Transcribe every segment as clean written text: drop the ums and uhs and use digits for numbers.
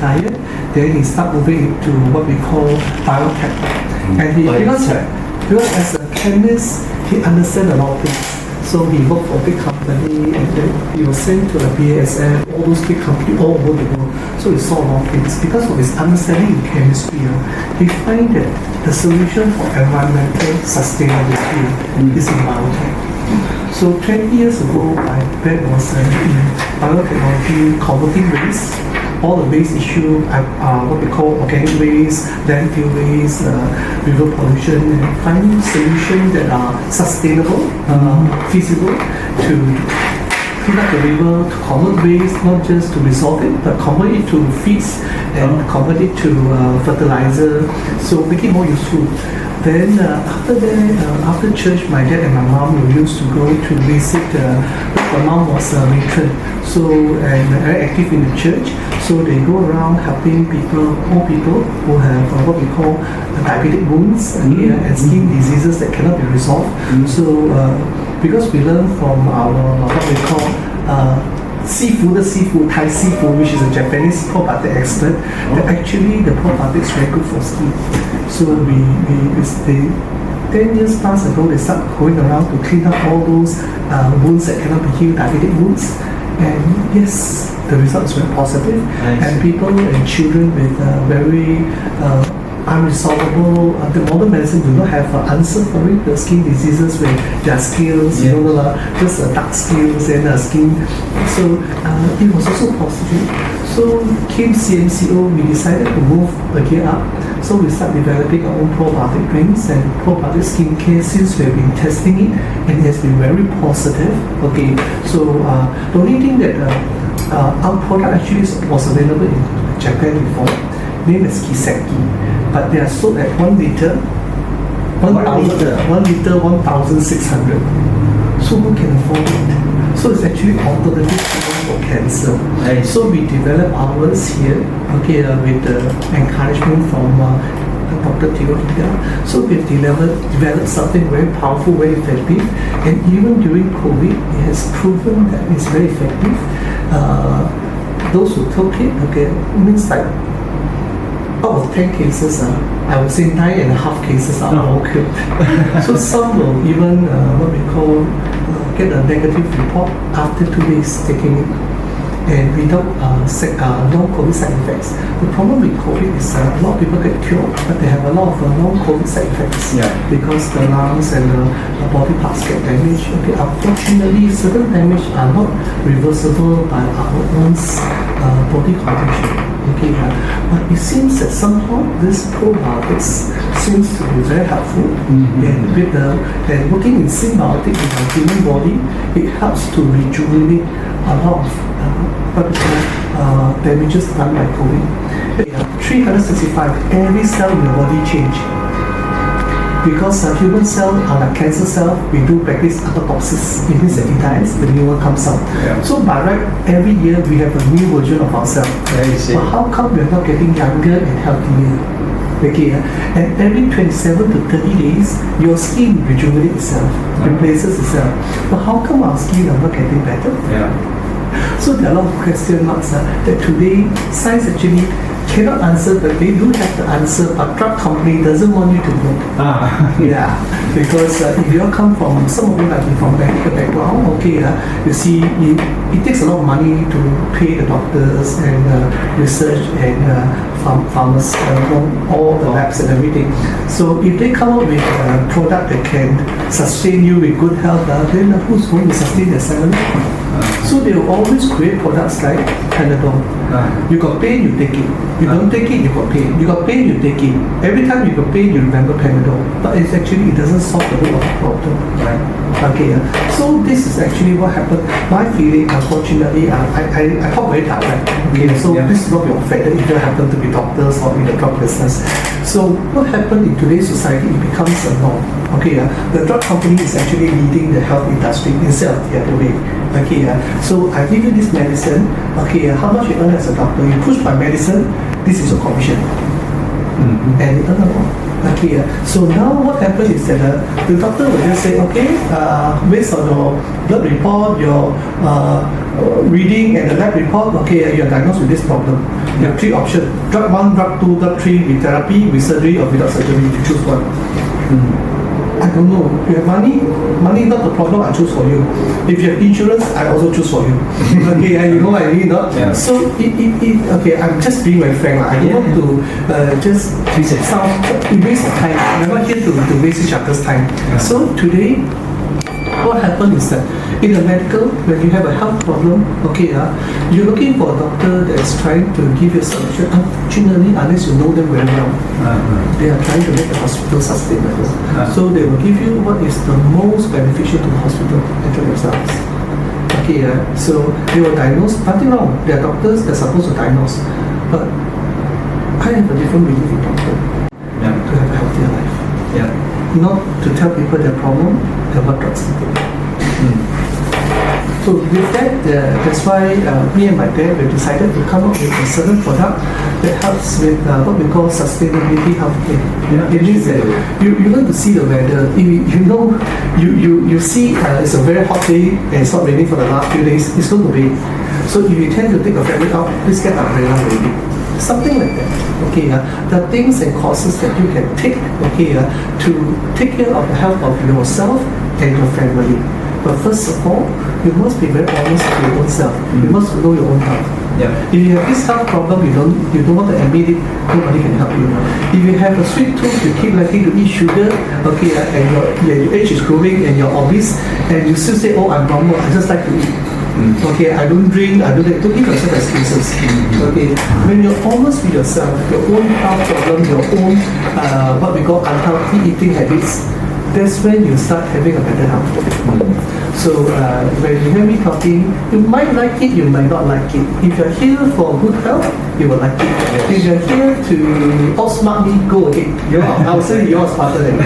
retired, then he started moving into what we call biotech. And because as a chemist, he understands a lot of things. So he worked for a big company, and then he was sent to the BASF, all those big companies all over the world. So he saw a lot of things. Because of his understanding in chemistry, he find that the solution for environmental sustainability is in biotech. So 20 years ago, my back was in biotechnology, converting waste, all the waste issue, what we call organic waste, landfill waste, river pollution, and finding solutions that are sustainable, feasible to clean up the river, to convert waste, not just to resolve it, but convert it to feeds and convert it to fertilizer, so make it more useful. Then after that, after church, my dad and my mom used to go to visit. My mom was a matron, so and very active in the church. So they go around helping people, old people who have what we call diabetic wounds and skin diseases that cannot be resolved. So because we learn from our what we call seafood, Thai seafood, which is a Japanese probiotic expert, that actually the probiotics is very good for skin. So they 10 years past ago, they start going around to clean up all those wounds that cannot be healed, diabetic wounds. And yes, the result is very positive. And people and children with very unresolvable, the modern medicine do not have an answer for it. The skin diseases with their scales, just dark scales and skin. So it was also positive. So came CMCO, we decided to move the gear up. So we started developing our own probiotic drinks and probiotic skincare since we have been testing it, and it has been very positive. Okay, so the only thing that our product actually was available in Japan before, name is Kiseki, but they are sold at 1 liter, 1,600. So who can afford it? So it's actually alternative treatment for cancer. So we developed ours here, with the encouragement from Dr. Theo. So we've developed something very powerful, very effective, and even during COVID, it has proven that it's very effective. Those who took it, means like out of 10 cases, I would say 9.5 cases are all cured. So some will even what we call get a negative report after 2 days taking it, and without non-COVID side effects. The problem with COVID is a lot of people get cured, but they have a lot of non-COVID side effects because the lungs and the body parts get damaged. Unfortunately, certain damage are not reversible by our own body condition. But it seems that somehow this probiotics seems to be very helpful, and working in symbiotic in the human body, it helps to rejuvenate a lot of damages done by COVID. 365, every cell in the body change. Because human cell, like cancer cell, we do practice apoptosis. It means that it dies, the new one comes out. So by right, every year we have a new version of ourselves. But how come we are not getting younger and healthier? And every 27 to 30 days, your skin rejuvenates itself, replaces itself. But how come our skin are not getting better? So there are a lot of question marks that today science actually cannot answer, but they do have the answer, but drug company doesn't want you to know. Because if you all come from, some of you might be from medical background, you see, it takes a lot of money to pay the doctors and research and pharmacists, all the labs and everything. So if they come up with a product that can sustain you with good health, then who's going to sustain their salary? So they will always create products like Panadol. You got pain, you take it. You don't take it, you got pain. You got pain, you take it. Every time you got pain, you remember Panadol. But it doesn't solve the root of the problem. So this is actually what happened. My feeling, unfortunately, I talk very direct. So this is not your fact that if you happen to be doctors or in the drug business. So what happened in today's society, it becomes a norm. The drug company is actually leading the health industry instead of the other way. So I give you this medicine. How much you earn as a doctor? You push my medicine. This is your commission, and you earn a lot. So now what happens is that the doctor will just say, based on your blood report, your reading and the lab report, you're diagnosed with this problem. You have 3 options: drug 1, drug 2, drug 3, with therapy, with surgery, or without surgery. You choose one. I don't know. If you have money is not the problem, I choose for you. If you have insurance, I also choose for you. Okay, you know what I mean, no? Yeah. So, okay, I'm just being very frank. I don't want to just waste of time. I'm not here to waste each other's time. Yeah. So, today, what happened is that in the medical, when you have a health problem, okay, you're looking for a doctor that is trying to give you a solution. Unfortunately, unless you know them very well, they are trying to make the hospital sustainable. So they will give you what is the most beneficial to the hospital and to themselves. Okay, so they will diagnose. Nothing wrong. They are doctors. They're supposed to diagnose. But I have a different belief in doctor. Yeah. To have a healthier life. Yeah. Not to tell people their problem and what drugs to take. So with that, that's why me and my dad we decided to come up with a certain product that helps with what we call sustainability healthcare. Yeah, it means that you learn to see the weather. You see it's a very hot day and it's not raining for the last few days. It's going to rain. So if you tend to take a family out, please get umbrella ready. Something like that. Okay, there are things and courses that you can take. Okay, to take care of the health of yourself and your family. But first of all, you must be very honest with your own self. You must know your own health. Yeah. If you have this health problem, you don't want to admit it, nobody can help you. If you have a sweet tooth, you keep liking to eat sugar, okay, and your age is growing and you're obese, and you still say, oh, I'm normal, I just like to eat. Okay, I don't drink, don't give yourself excuses. Okay, when you're honest with yourself, your own health problem, your own what we call unhealthy eating habits, that's when you start having a better health. So when you hear me talking, you might like it, you might not like it. If you're here for good health, you will like it. If you're here to outsmart me, go ahead. I will say you're smarter than me.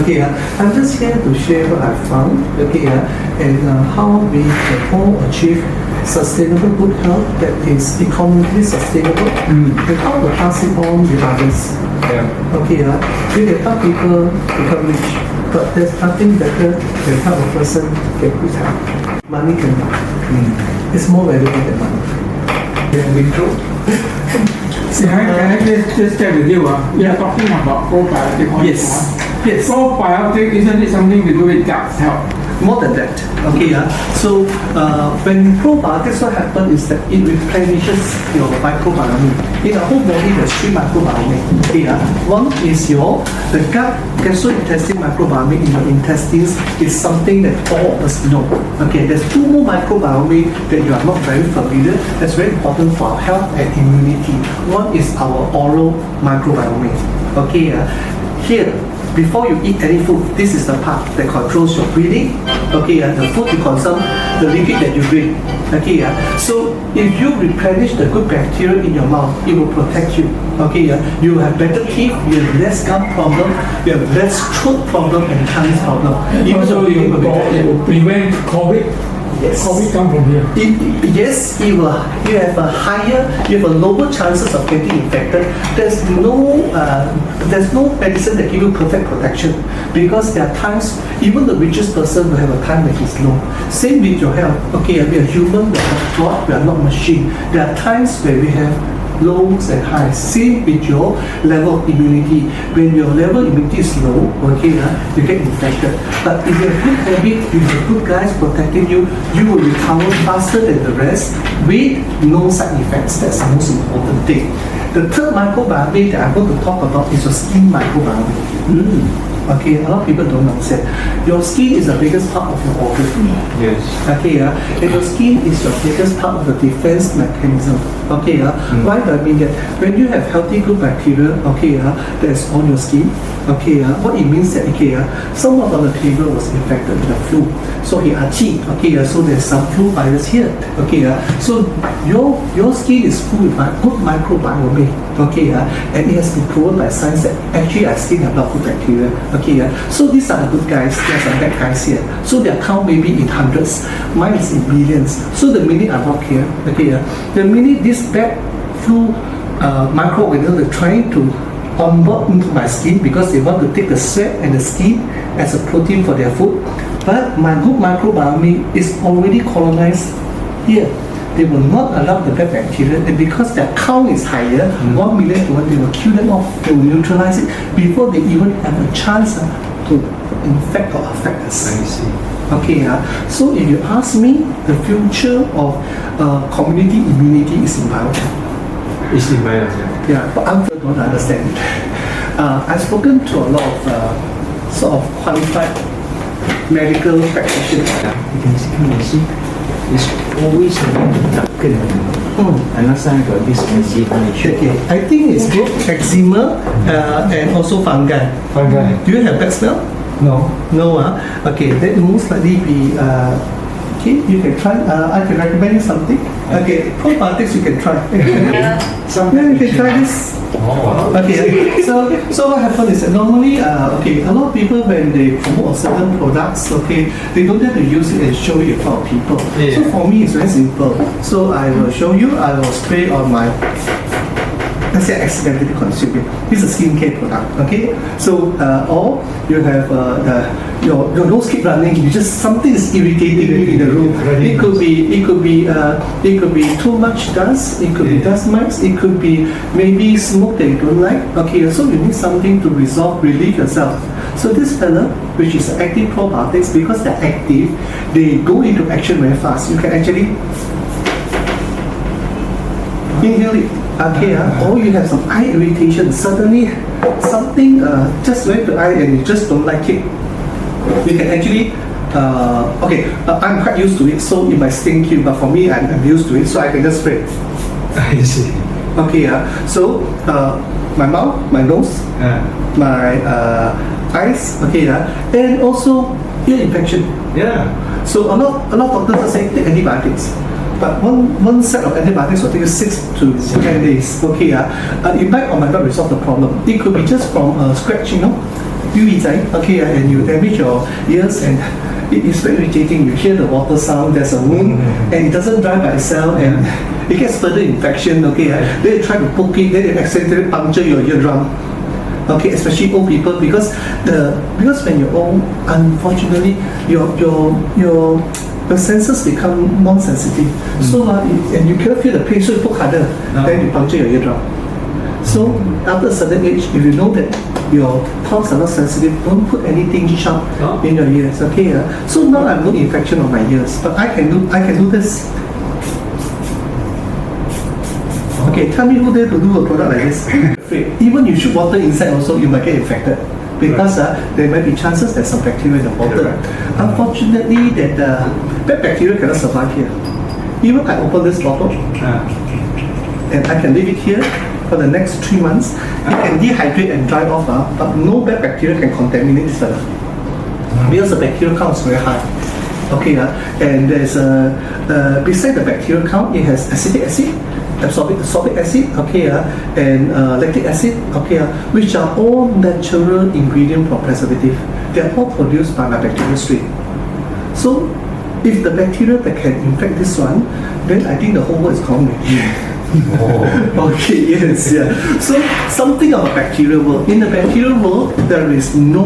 Okay, I'm just here to share what I've found. Okay, and how we can all achieve sustainable good health that is economically sustainable, and how to pass it on with others. Yeah. Okay, we can help people become rich, but there's nothing better than help a person get good health. Money can buy. It's more valuable than money. Yeah, we true. Can I just check with you? We are talking about probiotic on Yes. Yes. Probiotic, isn't it something to do with gut health? More than that. Okay, so when probiotics, what happens is that it replenishes your microbiome. In our whole body, there's 3 microbiome. Okay, one is the gut gastrointestinal microbiome in your intestines is something that all of us know. Okay, there's 2 more microbiome that you are not very familiar. That's very important for our health and immunity. One is our oral microbiome. Okay, here, before you eat any food, this is the part that controls your breathing. Okay, the food you consume, the liquid that you drink. Okay, so if you replenish the good bacteria in your mouth, it will protect you. Okay, you have better teeth, you have less gum problem, you have less throat problem and tongue problem. Even Also, though it will prevent COVID. Yes. COVID come from here. Yes, you have a lower chances of getting infected. There's no medicine that give you perfect protection, because there are times even the richest person will have a time when he's low. Same with your health. Okay, we are human, we are not God, we are not machine. There are times where we have lows and highs. Same with your level of immunity. When your level of immunity is low, okay, you get infected. But if you have good habit, if you have good guys protecting you, you will recover faster than the rest with no side effects. That's the most important thing. The third microbiome that I'm going to talk about is your skin microbiome. Okay, a lot of people don't understand. Your skin is the biggest part of your organ. Yes. Okay, and your skin is your biggest part of the defense mechanism. Okay, why do I mean that? When you have healthy good bacteria, okay, that's on your skin. Okay, what it means that someone on the table was infected with the flu, so he achieved. Okay, so there's some flu virus here. Okay, so your skin is full with good microbiome. Okay, and it has been proven by science that actually our skin have a lot of good bacteria. Okay, so these are the good guys, there's some bad guys here. So their count maybe in hundreds, mine is in millions. So the minute I walk here, okay, the minute this bad flu microorganism are trying to onboard into my skin because they want to take the sweat and the skin as a protein for their food, but my good microbiome is already colonized here. they will not allow the bad bacteria, and because their count is higher, 1 million to 1, they will kill them off, they will neutralize it before they even have a chance to infect or affect us. I see. Okay, so if you ask me, the future of community immunity is in biotech. It's in my yeah. Yeah, but I don't understand it. I've spoken to a lot of sort of qualified medical practitioners. You can see, it's always darken. And last time I got this eczema issue. Okay, I think it's both eczema and also fungi. Fungi. Do you have bad smell? No. No, okay, that will most likely be, okay, you can try, I can recommend you something. Okay, probiotics you can try. Yeah, you can try this. Oh. Okay, so what happens is that normally, okay, a lot of people when they promote certain products, okay, they don't have to use it and show it in front of people. Yeah. So for me, it's very simple. So I will show you, I will spray on my, let's say I accidentally consume it. This is a skincare product, okay? So, or you have your nose keep running. You just something is irritating you in the room. It could be too much dust. It could be dust mites. It could be maybe smoke that you don't like. Okay, so you need something to relieve yourself. So this fella, which is active probiotics, because they're active, they go into action very fast. You can actually inhale it. Okay, or you have some eye irritation, suddenly something just went to eye and you just don't like it. You can actually, I'm quite used to it, so it might stink you, but for me, I'm used to it, so I can just spray. I see. Okay, so my mouth, my nose, my eyes, okay, and also ear infection. Yeah. So a lot of doctors are saying take antibiotics. But one set of antibiotics will take you 6 to 10 days. Okay, it might or might not resolve the problem. It could be just from a scratch, okay, and you damage your ears and it is very irritating. You hear the water sound, there's a wound, and it doesn't dry by itself, and it gets further infection, okay. Then you try to poke it, then you accidentally puncture your eardrum. Okay, especially old people, because when you're old, unfortunately, your senses become non-sensitive. So and you cannot feel the pain, so you poke harder, then you puncture your eardrum. So after a certain age, if you know that your pulse are not sensitive, don't put anything sharp in your ears. Okay, so now I have no infection on my ears, but I can do this. Okay, tell me who dare to do a product like this. Even you shoot water inside also, you might get infected. Because there might be chances there's some bacteria in the water. Unfortunately, that bad bacteria cannot survive here. Even I open this bottle, and I can leave it here for the next 3 months. It can dehydrate and dry off, but no bad bacteria can contaminate this fella. Because the bacterial count is very high. Okay, and there's beside the bacterial count, it has acetic acid, ascorbic acid, okay, and lactic acid, okay, which are all natural ingredient for preservative. They are all produced by my bacterial strain. So, if the bacteria that can infect this one, then I think the whole world is gone. Okay, yes, yeah. So something of a bacterial world. In the bacterial world, there is no,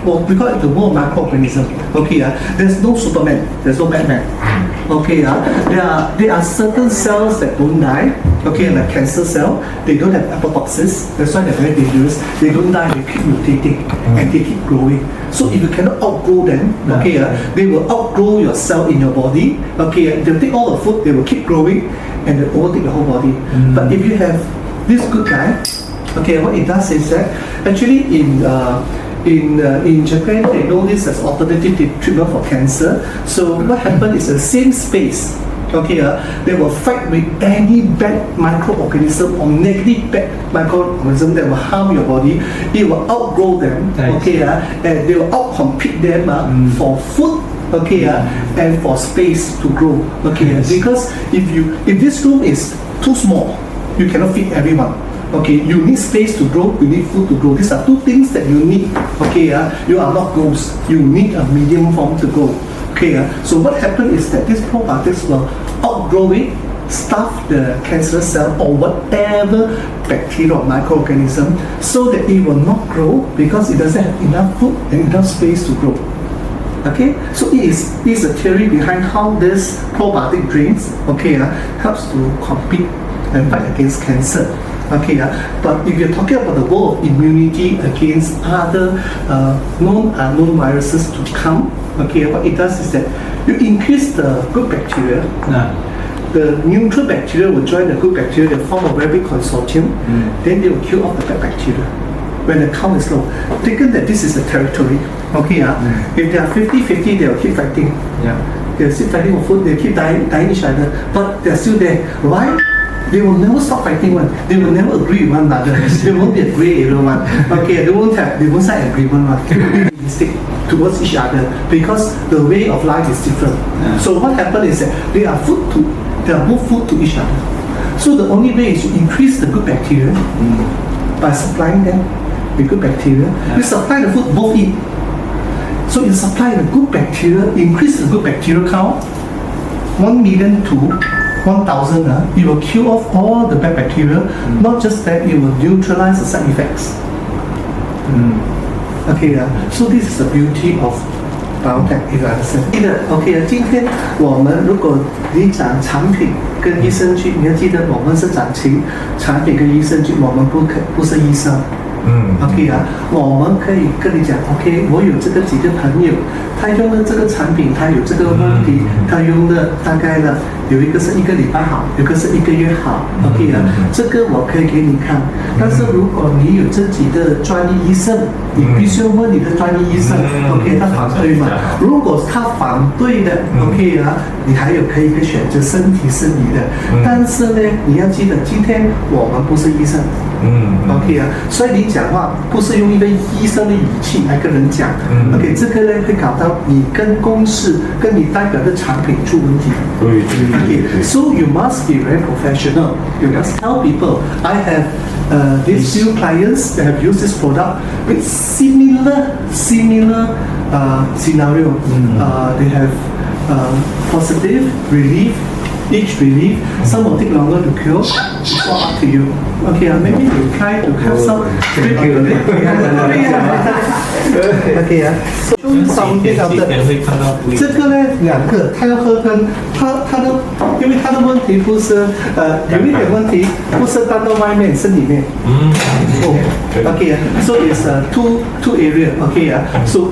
well, we call it the world of microorganism. Okay, there's no Superman, there's no Batman. Okay, there are certain cells that don't die. Okay, like cancer cell, they don't have apoptosis. That's why they're very dangerous. They don't die, they keep mutating and they keep growing. So if you cannot outgrow them, okay, they will outgrow your cell in your body. Okay, they'll take all the food, they will keep growing, and they overtake the whole body. But if you have this good guy, okay, what it does is that actually in Japan they know this as alternative treatment for cancer. So what happens is the same space, okay, they will fight with any bad microorganism or negative bad microorganism that will harm your body. It will outgrow them, okay, and they will outcompete them for food, okay, and for space to grow, okay. Because if this room is too small, you cannot feed everyone. Okay, you need space to grow, you need food to grow. These are two things that you need. Okay, you are not ghosts. You need a medium form to grow. Okay, so what happens is that these probiotics will outgrow it, stuff the cancerous cell or whatever bacteria or microorganism, so that it will not grow because it doesn't have enough food and enough space to grow. Okay, so it is a theory behind how this probiotic drinks, okay, helps to compete and fight against cancer. Okay, but if you're talking about the role of immunity against other known and unknown viruses to come, okay, what it does is that you increase the good bacteria. The neutral bacteria will join the good bacteria, they form a very big consortium, then they will kill off the bad bacteria. When the count is low, taken that this is a territory, okay, if they are 50-50, they will keep fighting. They'll keep fighting for food, they keep dying each other, but they're still there. Why? They will never stop fighting one. They will never agree with one another. There won't be a grey area one. Okay, they won't sign agreement one. They will be stick towards each other because the way of life is different. So what happens is that they are both food to each other. So the only way is to increase the good bacteria by supplying them with good bacteria. You supply the food, both eat. So you supply the good bacteria, increase the good bacteria count, 1 million to 1,000, it will kill off all the bad bacteria. Not just that, it will neutralize the side effects. Okay, so this is the beauty of biotech, if you understand. OK， 今天我们如果你讲产品跟益生菌，你要记得我们是讲产品跟益生菌，我们不是医生。OK 我们可以跟你讲 ，OK， 我有这个几个朋友，他用了这个产品，他有这个问题，他用的大概呢，有一个是1个礼拜好，有一个是1个月好 ，OK 这个我可以给你看。但是如果你有自己的专业医生，你必须要问你的专业医生 ，OK， 他反对吗？如果他反对的 ，OK 你还有可以选择，身体是你的，但是呢，你要记得，今天我们不是医生。OK 所以你讲话不是用一个医生的语气来跟人讲，OK， 这个呢会搞到你跟公司跟你代表的产品出问题。OK， so you must be very professional. You must tell people, I have these few clients that have used this product with similar scenario. They have positive relief. Each relief, some will take longer to cure. It's all up to you. Okay, maybe you try to have some. Okay, so show you something of the. 这个呢，2个，他要喝跟他的，因为他的问题不是有一点问题，不是单到外面，是里面。Okay, so it's two area. Okay, so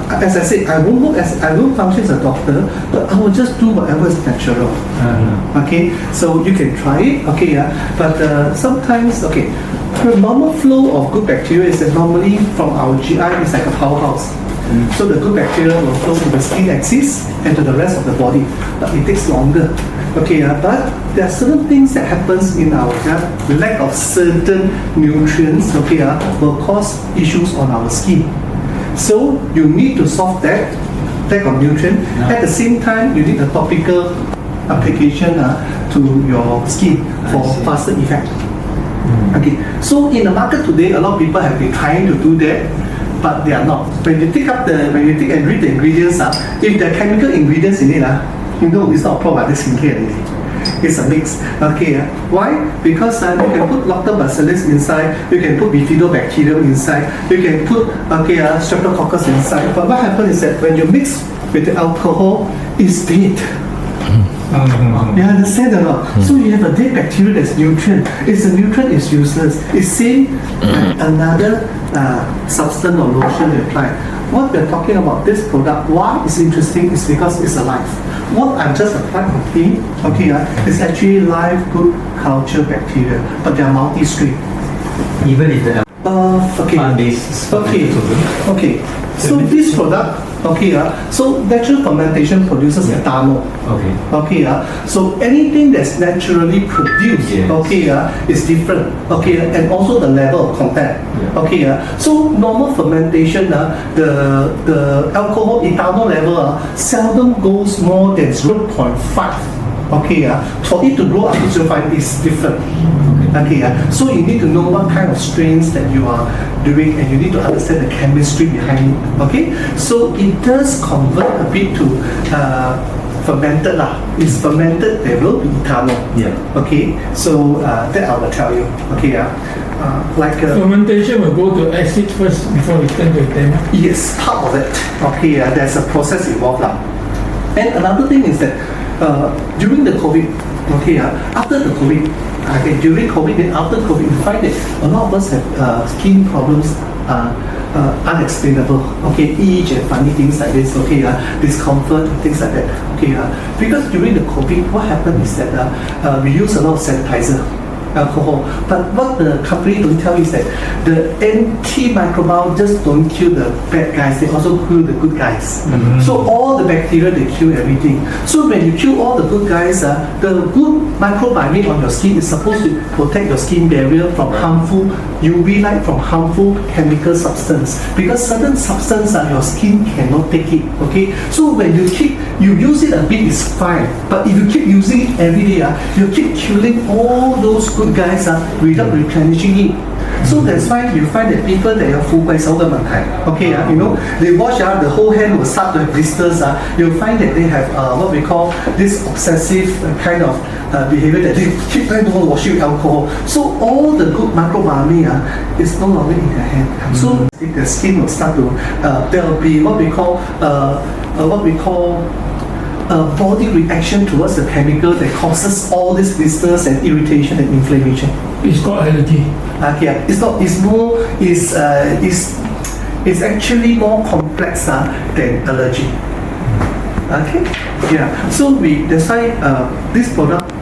as I said, I won't function as a doctor, but I will just do whatever is natural. Okay, so you can try it. Okay, but sometimes, okay, the normal flow of good bacteria is that normally from our GI is like a powerhouse. So the good bacteria will flow to the skin axis and to the rest of the body, but it takes longer. Okay, but there are certain things that happens in our gut. The lack of certain nutrients, okay, will cause issues on our skin. So you need to solve that lack of nutrient. At the same time, you need a topical application to your skin for faster effect. Okay, so in the market today, a lot of people have been trying to do that, but they are not. When you take and read the ingredients, if there are chemical ingredients in it, you know it's not probiotic skincare already. It's a mix. Okay, why? Because you can put lactobacillus inside, you can put bifidobacterium inside, you can put streptococcus inside. But what happens is that when you mix with the alcohol, it's dead. You understand or not? So you have a dead bacteria that's nutrient. If the nutrient is useless, it's same another substance or lotion you apply. What we're talking about this product, why it's interesting is because it's alive. What I've just applied on him, okay, is actually live good culture bacteria, but they are multi-strain. Even if the Okay. So this product, so natural fermentation produces ethanol. Okay, so anything that's naturally produced, is different. And also the level of content. So normal fermentation, the alcohol ethanol level seldom goes more than 0.5. For it to grow up to 0.5 is different. So you need to know what kind of strains that you are doing, and you need to understand the chemistry behind it. So it does convert a bit to fermented lah. It's fermented, there will be ethanol. Yeah. Okay, so that I will tell you. Okay, Fermentation will go to acid first before it turn to ethanol. yes, part of it. Okay, there's a process involved lah. And another thing is that during the COVID, after the COVID, during COVID and after COVID, we find that a lot of us have skin problems. Unexplainable, itch and funny things like this, discomfort and things like that, because during the COVID, what happened is that we use a lot of sanitizer, alcohol, but what the company don't tell you is that the antimicrobial just don't kill the bad guys, they also kill the good guys. So all the bacteria, they kill everything. So when you kill all the good guys, the good microbiome on your skin is supposed to protect your skin barrier from harmful UV light, from harmful chemical substance, because certain substance your skin cannot take it. So when you use it a bit is fine, but if you keep using it every day, you keep killing all those good guys without replenishing it. So that's why you find that people that are full guys they wash the whole hand will start to have blisters. You'll find that they have what we call this obsessive kind of behavior, that they keep trying to wash with alcohol. So all the good microbiome is no longer in their hand. So the skin will start to there will be what we call body reaction towards the chemical that causes all these blisters and irritation and inflammation. It's called allergy. It's actually more complex than allergy. So that's why this product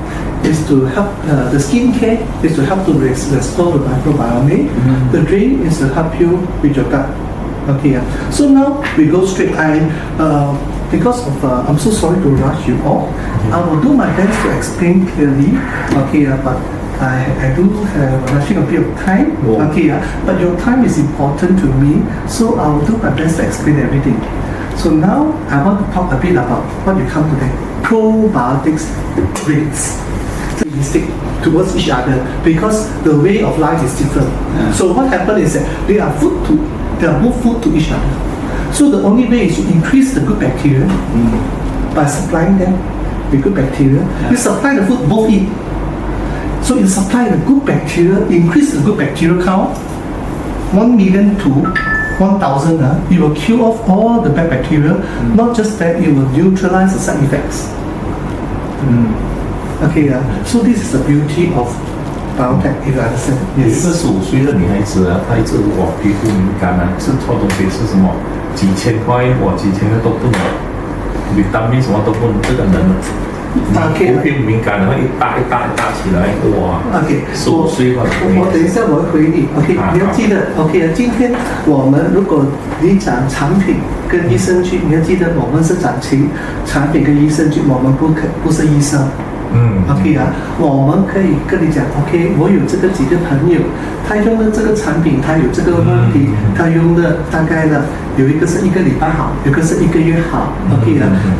is to help the skincare is to help to restore the microbiome. The drain is to help you with your gut. So now we go straight. Because of I'm so sorry to rush you all. I will do my best to explain clearly. But I do have rushing a bit of time. But your time is important to me, so I will do my best to explain everything. So now I want to talk a bit about what you come today. Probiotics rates towards each other, because the way of life is different. So what happens is that they are both food to each other. So the only way is to increase the good bacteria by supplying them with good bacteria. You supply the food, both eat. So you supply the good bacteria, increase the good bacteria count, 1 million to 1,000. It will kill off all the bad bacteria. Not just that, it will neutralize the side effects. So this is the beauty of biotech, if you understand. 有一个15岁的女孩子她一直皮肤敏感吃错东西是什么？几千块几千块都不能，维他命什么都不能，这个人皮肤敏感，然后一大起来，哇！15岁吧。我等一下我会回你。你要记得。今天我们如果你讲产品跟益生菌，你要记得我们是讲产品跟益生菌，我们不是医生。我们可以跟你讲我有这个几个朋友，他用的这个产品，他有这个问题，他用的大概有一个是1个礼拜好，有一个是1个月好，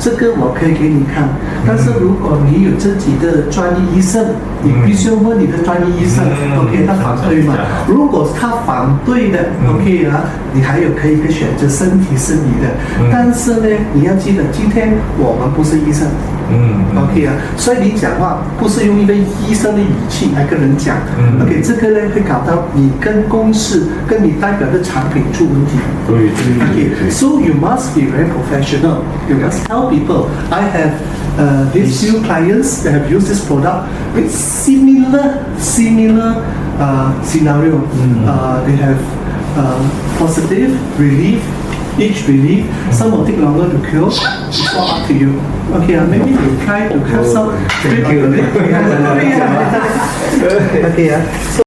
这个我可以给你看。但是如果你有自己的专业医生，你必须要问你的专业医生，他反对吗？如果他反对的，你还有可以选择，身体是你的。但是呢，你要记得，今天我们不是医生。所以你讲话不是用一个医生的语气来跟人讲。这个呢会搞到你跟公司跟你代表的产品出问题。So you must be very professional. You must tell people, I have these few clients that have used this product with similar scenario. They have positive relief. Each relief, some will take longer to cure. It's all up to you. Maybe you try to have some.